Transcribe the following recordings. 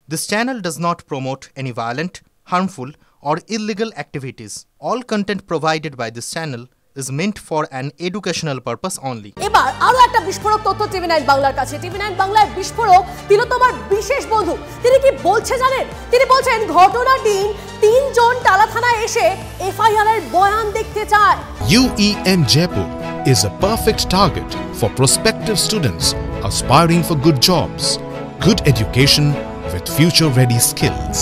This channel does not promote any violent, harmful, or illegal activities. All content provided by this channel is meant for an educational purpose only. এবার আরো একটা বিস্ফোরক তথ্য TV 9 বাংলার কাছে। TV 9 বাংলার বিস্ফোরক তিলোত্তমার বিশেষ বন্ধু। তিনি কি বলছে জানেন? তিনি বলছেন ঘটনার দিন তিনজন টালা থানায় এসে এফআইআর এর বয়ান দেখতে চায়। UEM Jaipur is a perfect target for prospective students aspiring for good jobs, good education with future-ready skills.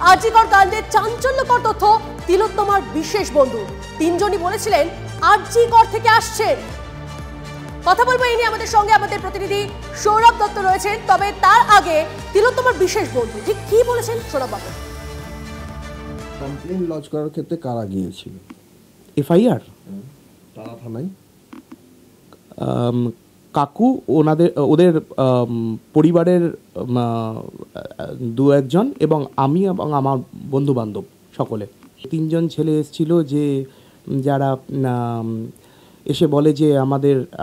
RG Kar কাণ্ডের চাঞ্চল্যকর তথ্য তিলোত্তমার বিশেষ বন্ধু। তিনজনই বলেছিলেন আরজিকর থেকে আসছেন। কথা বলবো এই নিয়ে আমাদের সঙ্গে আমাদের প্রতিনিধি সৌরভ দত্ত রয়েছেন। তবে তার আগে তিলোত্তমার বিশেষ বন্ধু ঠিক কি বলেছেন শোনাব বাবু। কমপ্লেইন লজ করার ক্ষেত্রে কারা গিয়েছিল? এফআইআর তারা থানায় কাকু ওদের পরিবারের দু একজন এবং আমি এবং আমার বন্ধু বান্ধব সকলে তিনজন ছেলে এসেছিল যে যারা এসে বলে যে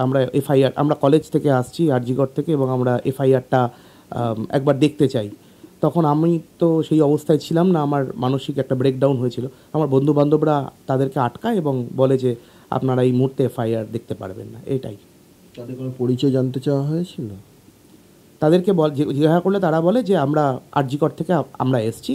আমরা এফআইআর আমরা কলেজ থেকে আসছি আরজিকর থেকে এবং আমরা এফআইআরটা একবার দেখতে চাই। তখন আমি তো সেই অবস্থায় ছিলাম না, আমার মানসিক একটা ব্রেকডাউন হয়েছিল। আমার বন্ধু বান্ধবরা তাদেরকে আটকায় এবং বলে যে আপনারা এই মুহূর্তে এফআইআর দেখতে পারবেন না। এটাই। তাদের কোনো পরিচয় জানতে চাওয়া হয়েছিল? তাদেরকে জিজ্ঞাসা করলে তারা বলে যে আমরা আরজিকর থেকে আমরা এসেছি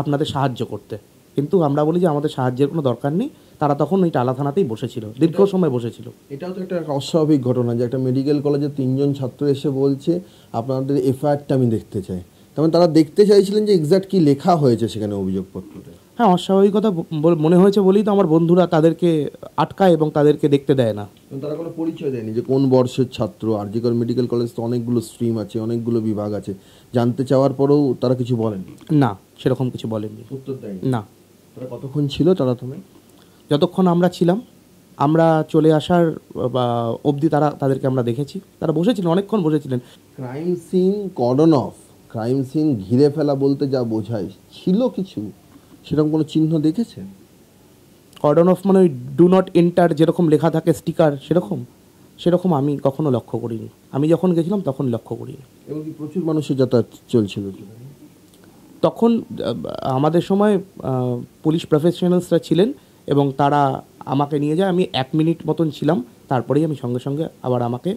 আপনাদের সাহায্য করতে, কিন্তু আমরা বলি যে আমাদের সাহায্যের কোনো দরকার নেই। তারা তখন ওই টালা থানাতেই বসেছিল, দীর্ঘ সময় বসেছিল। এটাও তো একটা অস্বাভাবিক ঘটনা যে একটা মেডিকেল কলেজে তিনজন ছাত্র এসে বলছে আপনাদের এফআইআরটা আমি দেখতে চাই। তেমন তারা দেখতে চাইছিলেন যে এক্স্যাক্ট কি লেখা হয়েছে সেখানে অভিযোগপত্রতে। হ্যাঁ, অস্বাভাবিকতা মনে হয়েছে বলেই তো আমার বন্ধুরা তাদেরকে আটকায় এবং তাদেরকে দেখতে দেয় না। তারা কোনো পরিচয় দেয়নি যে কোন বর্ষের ছাত্র। আরজিকর মেডিকেল কলেজ তো অনেকগুলো স্ট্রিম আছে, অনেকগুলো বিভাগ আছে, জানতে চাওয়ার পরেও তারা কিছু বলেনি? না, সেরকম কিছু বলেননি। উত্তর দেয়নি? না। তারা কতক্ষণ ছিল টালা থানায়? যতক্ষণ আমরা ছিলাম, আমরা চলে আসার অবধি তাদেরকে আমরা দেখেছি। তারা বসেছিলেন, অনেকক্ষণ বসেছিলেন। Crime scene cordon off, crime scene ঘিরে ফেলা বলতে যা বোঝায়, ছিল কিছু সেরকম কোনো চিহ্ন দেখেছেন? কর্ডন অফ মানে ওই ডু নট এন্টার যেরকম লেখা থাকে স্টিকার, সেরকম আমি কখনো লক্ষ্য করিনি। আমি যখন গেছিলাম তখন লক্ষ্য করিনি। এবং কি প্রচুর মানুষের যাতায়াত চলছিল তখন? আমাদের সময় পুলিশ প্রফেশনালসরা ছিলেন এবং তারা আমাকে নিয়ে যায়। আমি 1 মিনিট মতন ছিলাম, তারপরেই আমি সঙ্গে সঙ্গে আবার আমাকে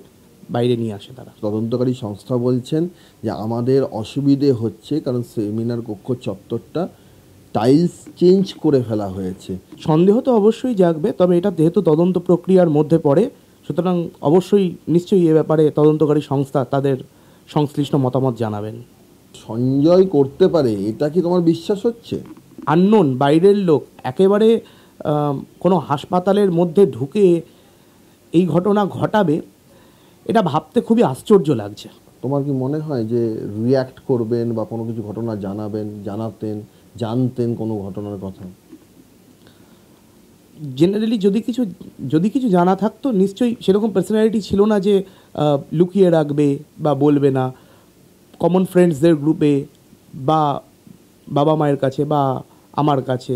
বাইরে নিয়ে আসে তারা। তদন্তকারী সংস্থা বলছেন যে আমাদের অসুবিধে হচ্ছে কারণ সেমিনার কক্ষ চত্বরটা টাইলস চেঞ্জ করে ফেলা হয়েছে। সন্দেহ তো অবশ্যই জাগবে, তবে এটা যেহেতু তদন্ত প্রক্রিয়ার মধ্যে পড়ে, সুতরাং অবশ্যই নিশ্চয়ই এ ব্যাপারে তদন্তকারী সংস্থা তাদের সংশ্লিষ্ট মতামত জানাবেন। সঞ্জয় করতে পারে, এটা কি তোমার বিশ্বাস হচ্ছে? আননোন, বাইরের লোক একেবারে কোনো হাসপাতালের মধ্যে ঢুকে এই ঘটনা ঘটাবে, এটা ভাবতে খুবই আশ্চর্য লাগছে। তোমার কি মনে হয় যে রিয়্যাক্ট করবেন বা কোনো কিছু ঘটনা জানতেন কোনো ঘটনার কথা? জেনারেলি যদি কিছু জানা থাকতো নিশ্চয়ই সেরকম পার্সোনালিটি ছিল না যে লুকিয়ে রাখবে বা বলবে না। কমন ফ্রেন্ডসদের গ্রুপে বা বাবা মায়ের কাছে বা আমার কাছে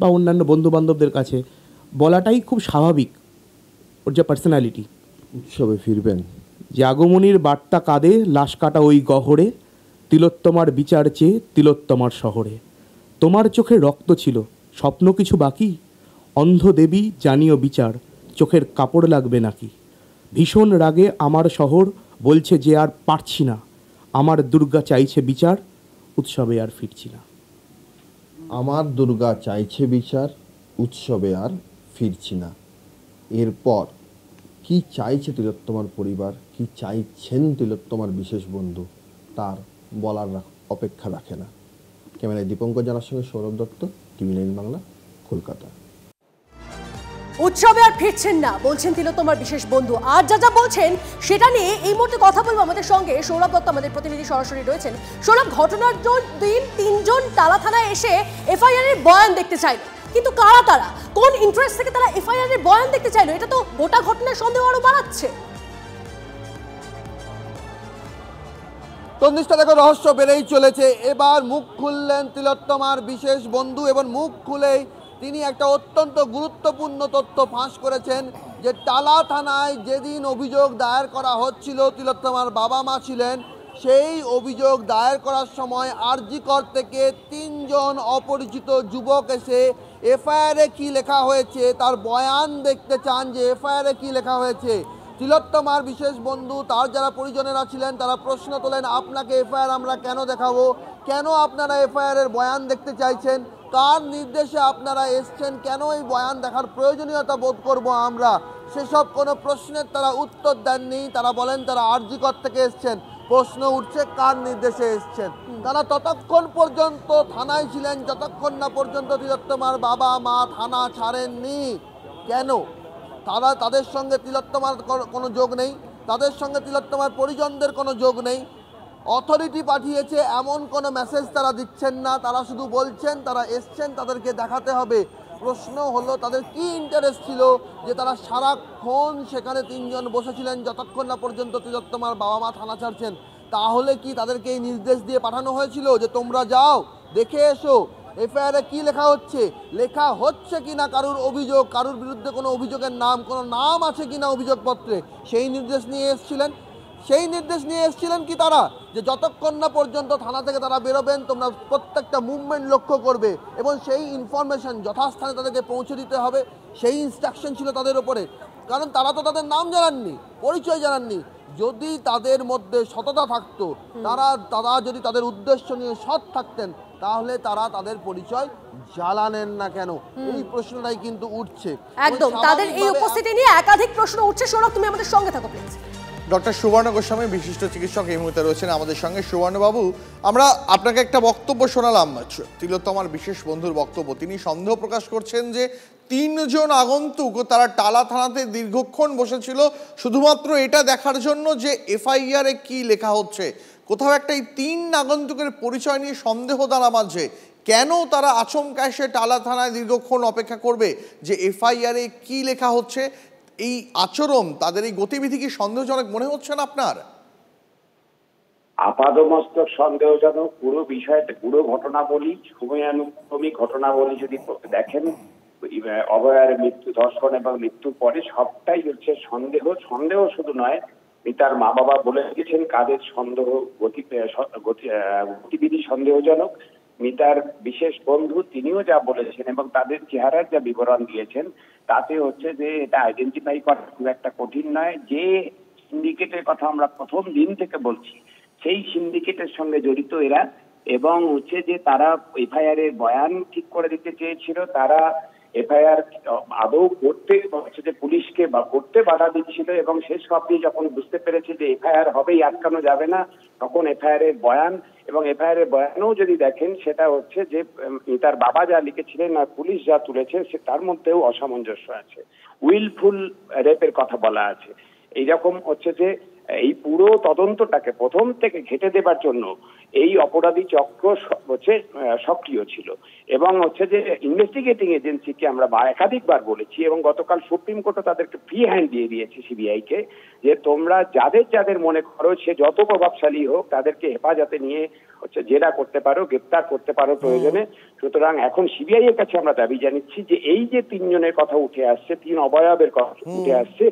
বা অন্যান্য বন্ধুবান্ধবদের কাছে বলাটাই খুব স্বাভাবিক, ওর যে পার্সোনালিটি। উৎসবে ফিরবেন? যে আগমনীর বার্তা কাঁদে লাশ কাটা ওই গহরে, তিলোত্তমার বিচার চেয়ে তিলোত্তমার শহরে। তোমার চোখে রক্ত ছিল, স্বপ্ন কিছু বাকি, অন্ধ দেবী জানিও বিচার, চোখের কাপড় লাগবে নাকি। ভীষণ রাগে আমার শহর বলছে যে আর পারছি না, আমার দুর্গা চাইছে বিচার, উৎসবে আর ফিরছি না। আমার দুর্গা চাইছে বিচার, উৎসবে আর ফিরছি না। এরপর কি চাইছে তিলোত্তমার পরিবার, কি চাইছেন তিলোত্তমার বিশেষ বন্ধু, তার বলার অপেক্ষা রাখে না। ক্যামেরায় দীপঙ্কর জানার সঙ্গে সৌরভ দত্ত, টিভি 9 বাংলা, কলকাতা। উৎসবে আর ফিরছেন না বলছেন তিলোত্তমার বিশেষ বন্ধু। আর যা বলছেন সেটা নিয়ে এই মুহূর্তে কথা বলবো আমাদের সঙ্গে সৌরভ দত্ত, আমাদের প্রতিনিধি সরাসরি রয়েছেন। সৌরভ, ঘটনার দিন তিনজন টালা থানায় এসে এফআইআর এর বয়ান দেখতে চাইল, কিন্তু কারা তারা, কোন ইন্টারেস্ট থেকে তারা এফআইআর এর বয়ান দেখতে চাইলো, এটা তো গোটা ঘটনার সন্দেহ আরো বাড়াচ্ছে। তন্নিষ্ঠা, দেখো রহস্য বেড়েই চলেছে। এবার মুখ খুললেন তিলোত্তমার বিশেষ বন্ধু এবং মুখ খুলেই তিনি একটা অত্যন্ত গুরুত্বপূর্ণ তথ্য ফাঁস করেছেন যে টালা থানায় যেদিন অভিযোগ দায়ের করা হচ্ছিল, তিলোত্তমার বাবা মা ছিলেন, সেই অভিযোগ দায়ের করার সময় আরজিকর থেকে 3 জন অপরিচিত যুবক এসে এফআইআরে কি লেখা হয়েছে তার বয়ান দেখতে চান, যে এফআইআরে কি লেখা হয়েছে। তিলোত্তমার বিশেষ বন্ধু তার যারা পরিজনেরা ছিলেন তারা প্রশ্ন তোলেন, আপনাকে এফআইআর আমরা কেন দেখাবো, কেন আপনারা এফআইআর এর বয়ান দেখতে চাইছেন, কার নির্দেশে আপনারা এসছেন, কেন এই বয়ান দেখার প্রয়োজনীয়তা বোধ করব আমরা। সেসব কোনো প্রশ্নের তারা উত্তর দেননি। তারা বলেন তারা আরজিকর থেকে এসছেন। প্রশ্ন উঠছে কার নির্দেশে এসছেন। তারা ততক্ষণ পর্যন্ত থানায় ছিলেন যতক্ষণ না পর্যন্ত তিলোত্তমার বাবা মা থানা ছাড়েননি। কেন? তাদের সঙ্গে তিলোত্তমার কোনো যোগ নেই, তাদের সঙ্গে তিলোত্তমার পরিজনদের কোনো যোগ নেই। অথরিটি পাঠিয়েছে এমন কোনো মেসেজ তারা দিচ্ছেন না, তারা শুধু বলছেন তারা এসছেন, তাদেরকে দেখাতে হবে। প্রশ্ন হলো তাদের কি ইন্টারেস্ট ছিল যে তারা সারাক্ষণ সেখানে 3 জন বসেছিলেন যতক্ষণ না পর্যন্ত তিলোত্তমার বাবা মা থানা ছাড়ছেন। তাহলে কি তাদেরকে এই নির্দেশ দিয়ে পাঠানো হয়েছিল যে তোমরা যাও দেখে এসো এফআইআরে কি লেখা হচ্ছে কি না, কারুর অভিযোগ, কারুর বিরুদ্ধে কোনো অভিযোগের নাম, কোনো নাম আছে কি না অভিযোগপত্রে, সেই নির্দেশ নিয়ে এসেছিলেন। সেই নির্দেশ নিয়ে এসেছিলেন কি তারা যে যতক্ষণ না পর্যন্ত থানা থেকে তারা বেরোবেন তোমরা প্রত্যেকটা মুভমেন্ট লক্ষ্য করবে এবং সেই ইনফরমেশন যথাস্থানে তাদেরকে পৌঁছে দিতে হবে, সেই ইনস্ট্রাকশন ছিল তাদের ওপরে। কারণ তারা তো তাদের নাম জানাননি, পরিচয় জানাননি। যদি তাদের মধ্যে সততা থাকতো, তারা যদি তাদের উদ্দেশ্য নিয়ে সৎ থাকতেন, তাহলে তারা তাদের পরিচয় জ্বালানেন না কেন, এই প্রশ্নটাই কিন্তু উঠছে। একদম তাদের এই উপস্থিতি নিয়ে একাধিক প্রশ্ন উঠছে। সৌরভ, তুমি আমাদের সঙ্গে থাকো প্লিজ। ডক্টর সুবর্ণ গোস্বামী বিশিষ্ট চিকিৎসক এই মুহূর্তে রয়েছেন আমাদের সঙ্গে। সুবর্ণবাবু, আমরা আপনাকে একটা বক্তব্য শোনালাম, তিলোত্তমার বিশেষ বন্ধুর বক্তব্য। তিনি সন্দেহ প্রকাশ করছেন যে 3 জন আগন্তুক তারা টালা থানাতে দীর্ঘক্ষণ বসেছিল শুধুমাত্র এটা দেখার জন্য যে এফআইআরে কি লেখা হচ্ছে। কোথাও একটা এই 3 আগন্তুকের পরিচয় নিয়ে সন্দেহ তারা মাঝে, কেন তারা আচমকা এসে টালা থানায় দীর্ঘক্ষণ অপেক্ষা করবে যে এফআইআরে কি লেখা হচ্ছে? এই আচরণ, তাদের এই গতিবিধি কি সন্দেহজনক মনে হচ্ছে না আপনার? আপাদমস্তক সন্দেহজনক। পুরো বিষয়টা, পুরো ঘটনাবলী, সময়ানুক্রমিক ঘটনাবলী যদি দেখেন, অভয়ার মৃত্যু, ধর্ষণ এবং মৃত্যুর পরে সবটাই হচ্ছে সন্দেহ শুধু নয়, তার মা বাবা বলে গেছেন কাদের সন্দেহ গতিবিধি সন্দেহজনক। মিতার বিশেষ বন্ধু তিনিও যা বলেছেন এবং তাদের চেহারার যা বিবরণ দিয়েছেন তাতে হচ্ছে যে এটা আইডেন্টিফাই করা খুব একটা কঠিন নয়। যে সিন্ডিকেটের কথা আমরা প্রথম দিন থেকে বলছি, সেই সিন্ডিকেটের সঙ্গে জড়িত এরা, এবং হচ্ছে যে তারা এফআইআর এর বয়ান ঠিক করে দিতে চেয়েছিল। তারা এফআইআর আদৌ করতে হচ্ছে যে পুলিশকে করতে বাধা দিচ্ছিল এবং শেষ অবধি যখন বুঝতে পেরেছে যে এফআইআর হবেই, আটকানো যাবে না, তখন এফআইআর এর বয়ান, এবং এফআইআর এর বয়ানও যদি দেখেন সেটা হচ্ছে যে তার বাবা যা লিখেছিলেন আর পুলিশ যা তুলেছে তার মধ্যেও অসামঞ্জস্য আছে। উইলফুল রেপের কথা বলা আছে। এইরকম হচ্ছে যে এই পুরো তদন্তটাকে প্রথম থেকে ঘেঁটে দেবার জন্য এই অপরাধী চক্র হচ্ছে সক্রিয় ছিল, এবং হচ্ছে যে ইনভেস্টিগেটিং এজেন্সিকে আমরা একাধিকবার বলেছি, এবং গতকাল সুপ্রিম কোর্টও তাদেরকে ফ্রি হ্যান্ড দিয়ে দিয়েছে সিবিআই কে, যে তোমরা যাদের মনে করো সে যত প্রভাবশালী হোক তাদেরকে হেফাজতে নিয়ে হচ্ছে জেরা করতে পারো, গ্রেপ্তার করতে পারো প্রয়োজনে। সুতরাং এখন সিবিআই এর কাছে আমরা দাবি জানাচ্ছি যে এই যে 3 জনের কথা উঠে আসছে, 3 অবয়বের কথা উঠে আসছে,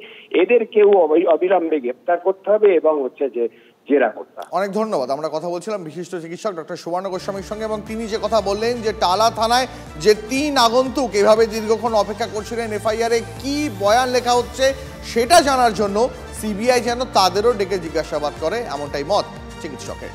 এদেরকেও অবিলম্বে গ্রেপ্তার করতে হবে এবং হচ্ছে যে জেরা করতে হবে। অনেক ধন্যবাদ। আমরা কথা বলছিলাম বিশিষ্ট চিকিৎসক ডক্টর সুবর্ণ গোস্বামীর সঙ্গে, এবং তিনি যে কথা বললেন যে টালা থানায় যে 3 আগন্তুক এভাবে দীর্ঘক্ষণ অপেক্ষা করছিলেন এফআইআরে কি বয়ান লেখা হচ্ছে সেটা জানার জন্য, সিবিআই যেন তাদেরও ডেকে জিজ্ঞাসাবাদ করে, এমনটাই মত চিকিৎসকের।